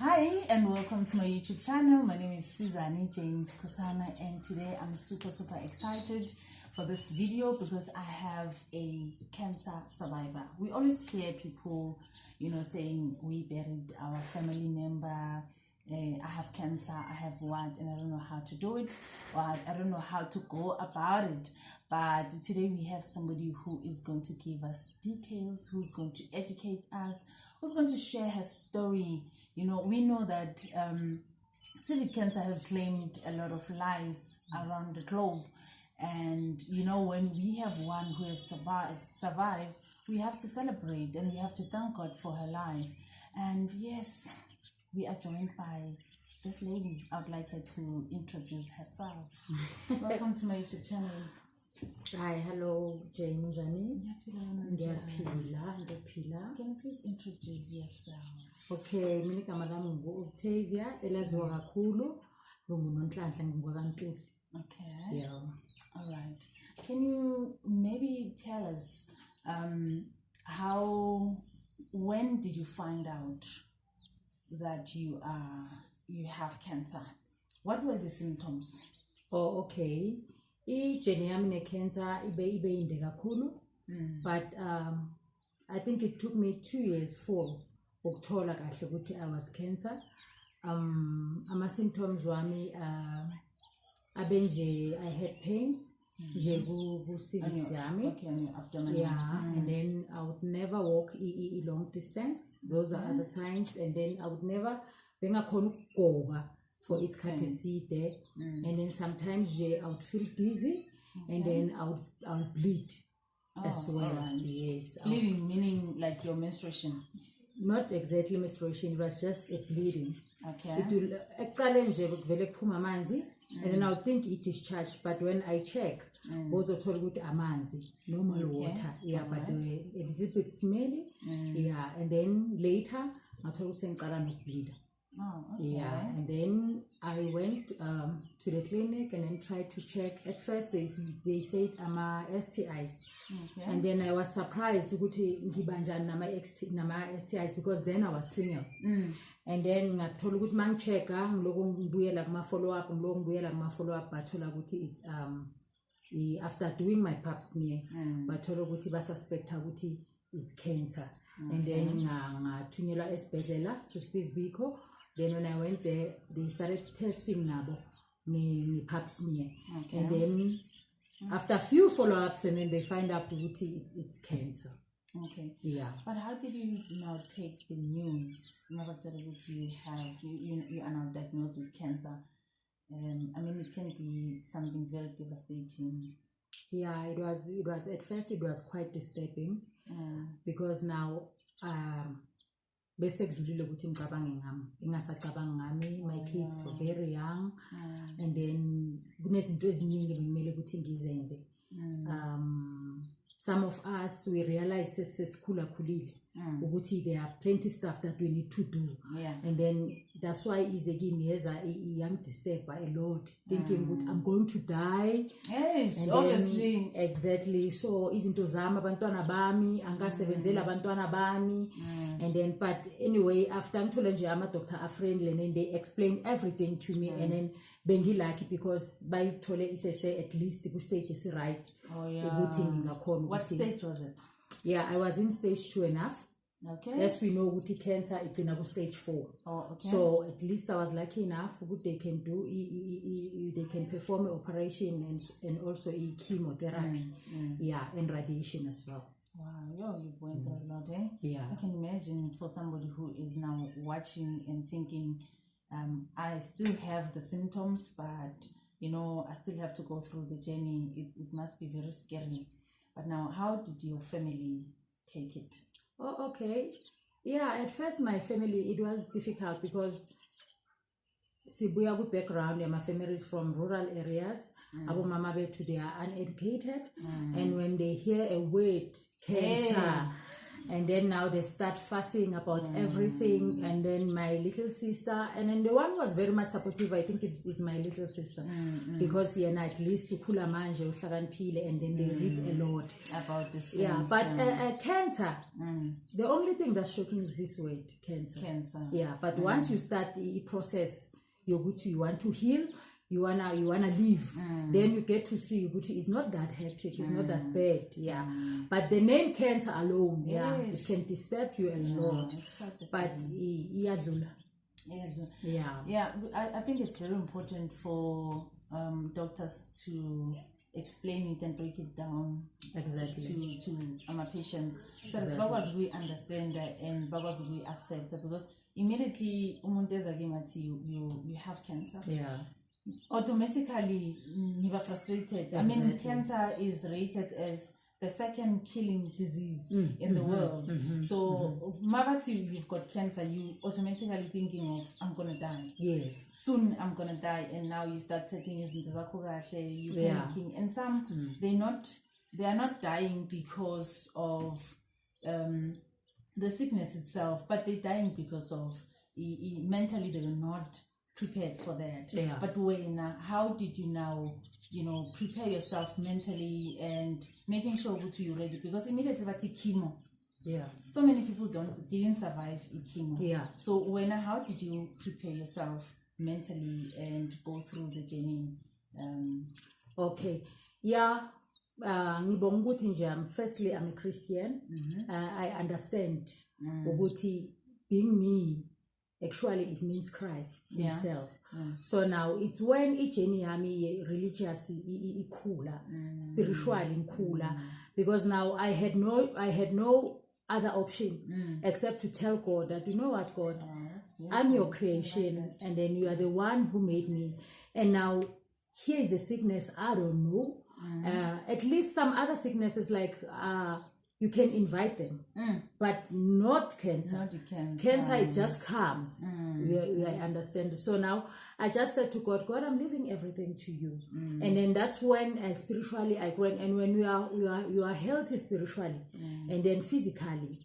Hi and welcome to my YouTube channel. My name is Sizani James Kosana, and today I'm super excited for this video because I have a cancer survivor. We always hear people, saying we buried our family member. I have cancer, I have what, and I don't know how to do it, or I don't know how to go about it. But today we have somebody who is going to give us details, who's going to educate us, who's going to share her story. We know that cervical cancer has claimed a lot of lives around the globe. And, when we have one who has survived, we have to celebrate and we have to thank God for her life. And yes, we are joined by this lady. I'd like her to introduce herself. Welcome to my YouTube channel. Hi, hello, Jane Jani. Can you please introduce yourself? Okay, mina igama lami ngu-Octavia elaziwa kakhulu Nonhlanhla Ntuli. Okay. Yeah. All right. Can you maybe tell us when did you find out that you have cancer? What were the symptoms? Oh, okay. I-journey yami ne-cancer ibe inde kakhulu, but I think it took me 2 years for ukuthola kahle ukuthi I was cancer. Ama-symptoms wami abenje, I had pains nje ku-cervix yami. Okay, on your abdomen. Yeah, and then I would never walk a long distance. Those are other signs. And then I would never bengakhona ukugoba for isikhathi eside. And then sometimes I would feel dizzy, and then I would bleed as well. Right. Yes. Bleeding meaning like your menstruation? Not exactly menstruation, it was just a bleeding. Okay. It will ekuqaleni nje kuvele kuphuma amanzi, and then I would think it is discharged, but when I check, bozothola ukuthi amanzi, normal water. Yeah, but they were a little bit smelly. Yeah, and then later ngathola ukuthi sengiqala nokubleed. Oh, okay. Yeah, and then I went to the clinic and then tried to check. At first they said STIs. Okay. And then I was surprised ukuthi ngibanjani nama STIs because then I was single. And then ngathola ukuthi mangichecka ngiloko ngibuyela kuma follow up bathola ukuthi it's after doing my pap smear bathola ukuthi basuspecta ukuthi it's cancer. And then ngathunyelwa esibhedlela to Steve Biko. Then when I went there, they started testing nabo ni pap smear. Okay. And then after a few follow-ups, and then they find out it's cancer. Okay. Yeah. But how did you now take the news? Now that you are now diagnosed with cancer. It can be something very devastating. Yeah, it was at first it was quite disturbing because now bese kudlulile ukuthi ngicabange ngami ingasacabangi ngami, my kids were very young, and then kunezinto eziningi bekumele ukuthi ngizenze. Some of us we realize sesikhulile ukuthi there are plenty stuff that we need to do. Yeah. And then that's why I'm disturbed by a lot, thinking that I'm going to die. Yes, and obviously. Then, exactly. So izinto zami abantwana bami angasebenzela abantwana bami. And then but anyway, after ngithola nje ama-doctor friendly, and then they explain everything to me, and then bengilucky because bayithole isese at least ku-stage esi-right. Oh yeah. What stage was it? Yeah, I was in stage 2.5. Okay. Yes, we know with cancer it's in stage 4. Oh, okay. So at least I was lucky enough what they can do. They can perform an operation and also a chemotherapy. Yeah, and radiation as well. Wow, you went through a lot, eh? Yeah. I can imagine for somebody who is now watching and thinking, I still have the symptoms, but I still have to go through the journey. It must be very scary. But now, how did your family take it? Oh, okay. Yeah, at first my family, it was difficult because sibuya good background, my family is from rural areas. Abo mama bethu, they are uneducated. And when they hear a word, cancer, And then now they start fussing about everything. And then my little sister, and then the one was very much supportive. I think it is my little sister, because at least ukula manje uhlakaniphile, and then they read a lot about this. Yeah, but cancer, the only thing that's shocking is this word, cancer. Yeah, but once you start the process, you want to heal, you wanna live, then you get to see it's not that hectic, it's not that bad. Yeah, but the name cancer alone, it can disturb you a lot. But I think it's very important for doctors to explain it and break it down to our patients, so that we understand and we accept it, because immediately you have cancer, automatically you are frustrated. I mean, cancer is rated as the second killing disease in the world. So you've got cancer, you automatically thinking of, I'm gonna die. Yes. Soon I'm gonna die. And now you start setting it into you panicking. And some they are not dying because of the sickness itself, but they're dying because of mentally they were not prepared for that. But how did you now prepare yourself mentally and making sure that you're ready? Because immediately chemo, so many people didn't survive chemo. So how did you prepare yourself mentally and go through the journey? Ngibonga ukuthi nje, firstly I'm a Christian. I understand ukuthi being me, actually it means Christ himself. So now it's when journey yami religious ikhula, spiritually ikhula, because now I had no other option except to tell God that, you know what, God, I'm your creation, and then you are the one who made me, and now here is the sickness, I don't know. At least some other sicknesses like you can invite them, but not cancer. Cancer, it just comes. I understand. So now I just said to God, I'm leaving everything to you. And then that's when spiritually I went. And when you are healthy spiritually, and then physically,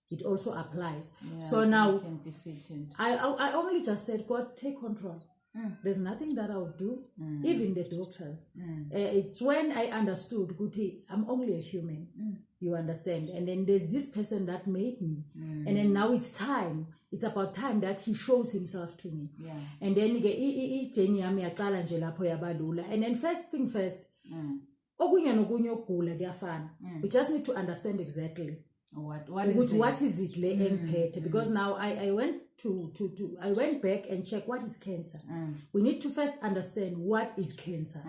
it also applies. So now you can defeat it. I only just said, God, take control. There's nothing that I'll do, even the doctors. It's when I understood, Guti, I'm only a human. You understand? And then there's this person that made me. And then now it's about time that he shows himself to me. And then and then first thing first, we just need to understand exactly what is it, because now I went I went back and checked what is cancer. We need to first understand what is cancer.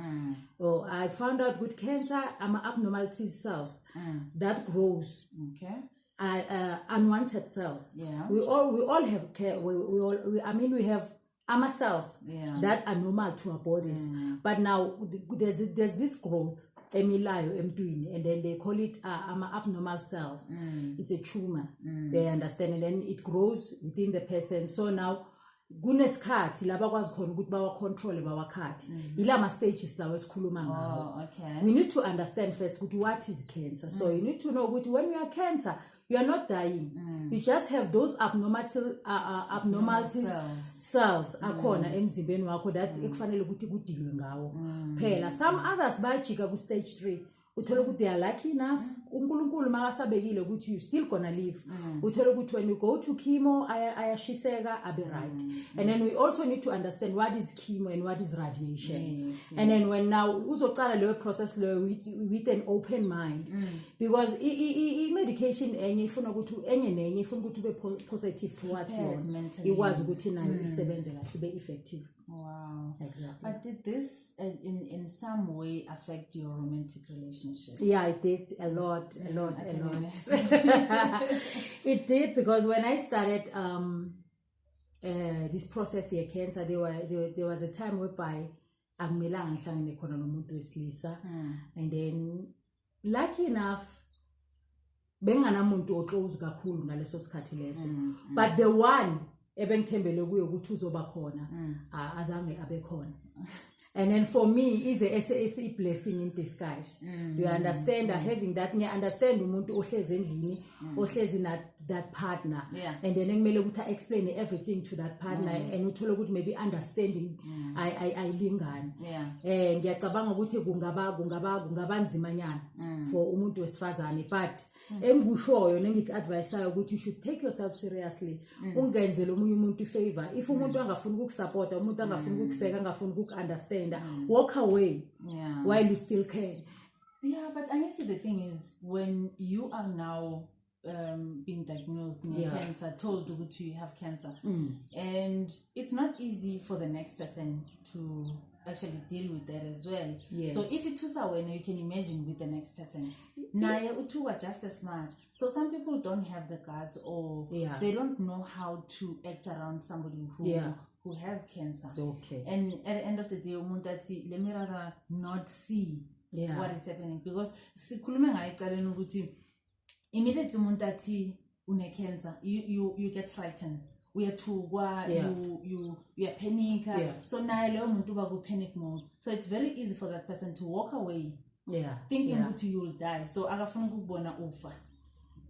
I found out with cancer, abnormalities cells that grows. Unwanted cells. We all have care. We have cells that are normal to our bodies, but now there's this growth. And then they call it abnormal cells. It's a tumor. They understand, and then it grows within the person. So now kunesikhathi la bakwazi khona ukuthi bawacontrol bawakhathi ilama stages lawo esikhuluma ngawo. We need to understand first what is cancer. So you need to know when you are cancer, you are not dying. You just have those abnormalities cells akhona emzimbeni wakho that ekufanele ukuthi kudilwe ngawo phela. Some others bayajika ku stage 3. Uthola ukuthi they are lucky enough, uNkulunkulu makasabekile ukuthi you still gonna live. Uthola ukuthi when you go to chemo ayashiseka abe right. And then we also need to understand what is chemo and what is radiation. And then when now uzoqala leyo process leyo with an open mind, because medication enye ifuna ukuthi enye nenye ifuna ukuthi ube positive towards yona ikwazi ukuthi nayo isebenze kahle ibe effective. Wow. Exactly. But did this in some way affect your romantic relationship? Yeah, it did a lot. It did, because when I started this process here, cancer, there was a time whereby akumelanga ngihlangane khona nomuntu wesilisa, and then lucky enough benganamuntu oclose kakhulu ngaleso sikhathi leso, but the one ebengithembele kuyo ukuthi uzoba khona azange abe khona. And then for me, is a blessing in disguise. You understand? Having that, you understand umuntu ohlezi endlini, ohlezi that partner. And then ngimele ukuthi explain everything to that partner and uthola ukuthi maybe understanding ayilingani. Ngiyacabanga ukuthi kungaba nzimanyana for umuntu wesifazane, but engikushoyo nengikuadviseayo ukuthi you should take yourself seriously. Ungenzele omunye umuntu favor. If umuntu angafuni ukukusupport, umuntu angafuni ukukuseka, angafuni ukukunderstand, walk away while you still can. Yeah, but I guess the thing is, when you are now being diagnosed with cancer, told that you have cancer, and it's not easy for the next person to actually deal with that as well. So if it was away, you can imagine with the next person. Naye utu are just as smart. So some people don't have the guts, or they don't know how to act around somebody who has cancer. And at the end of the day, umuntu let me rather not see what is happening, because immediately umuntu une cancer, you get frightened. You are panic. So now you panic mode. So it's very easy for that person to walk away, thinking that you will die. So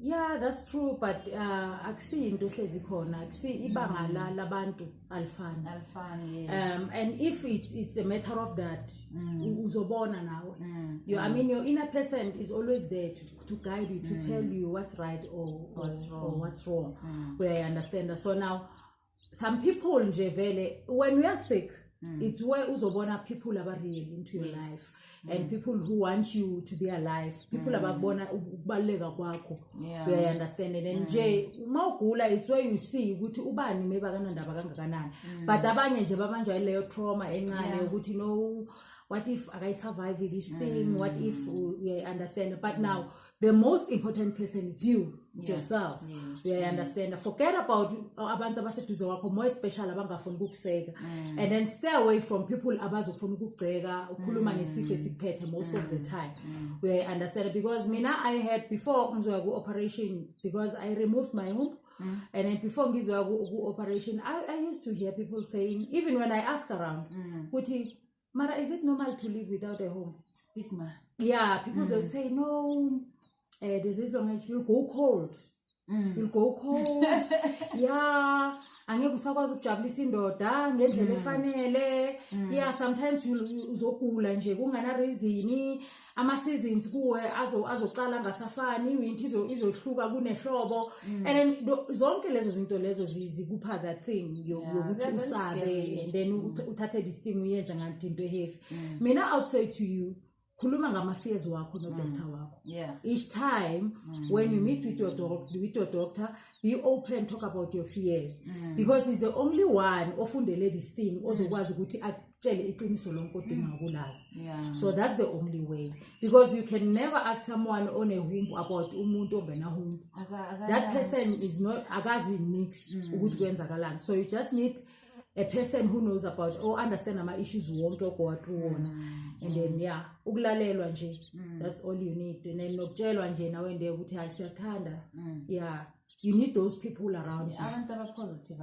yeah, that's true, but akusi into ehlezi khona, akusi ibanga labantu alifani. Yes. And if it's a matter of that, uzobona nawe. I mean, your inner person is always there to guide you, to tell you what's right or what's wrong. Where I understand that. So now, some people nje vele, when we are sick, it's where uzobona people are real into your life. And people who want you to be alive, people ababona ukubaleka kwakho. We understand it. And nje mawugula, it's where you see ukuthi ubani maybe akanandaba kangakanani. But abanye nje babanjwa leyo trauma encane ukuthi no, what if I survive this thing? What if we understand? But now the most important person is you. It's yourself. We understand. Forget about abantu abaseduze wakho, more special abangafuni ukukuseka. And then stay away from people abazofuna ukugceka, ukhuluma ngesifo esikuphethe most of the time. We understand, because mina I had before ngizoya ku operation, because I removed my womb. And then before ngizoya ku operation, I used to hear people saying, even when I ask around, Mara, is it normal to live without a home? Stigma. Yeah, people don't say no. This is long as you'll go cold. You'll go cold. Yeah. Angeke usakwazi ukujabulisa indoda ngendlela efanele. Yeah, sometimes uzogula nje kungana reason. Ama seasons kuwe azocala ngasafani, iwinter izohluka kunehlobo. And then zonke lezo zinto lezo zikupha that thing yokuthi usabe, and then uthathe this thing uyenza ngathi into heavy. Mina I would say to you, khuluma ngama fears wakho no doctor wakho. Each time when you meet with your doctor, be open, talk about your fears, because he's the only one ofundele this thing ozokwazi ukuthi akutshele iqiniso lonke odinga ukulazi. So that's the only way, because you can never ask someone on a womb about umuntu ongena womb. That person is not akazi nix ukuthi kwenzakalani. So you just need a person who knows about or understand ama issues wonke go through wona. And then ukulalelwa nje, that's all you need. And then nokutshelwa nje nawe nde ukuthi ayisiyathanda. You need those people around you. Abantu abapositive.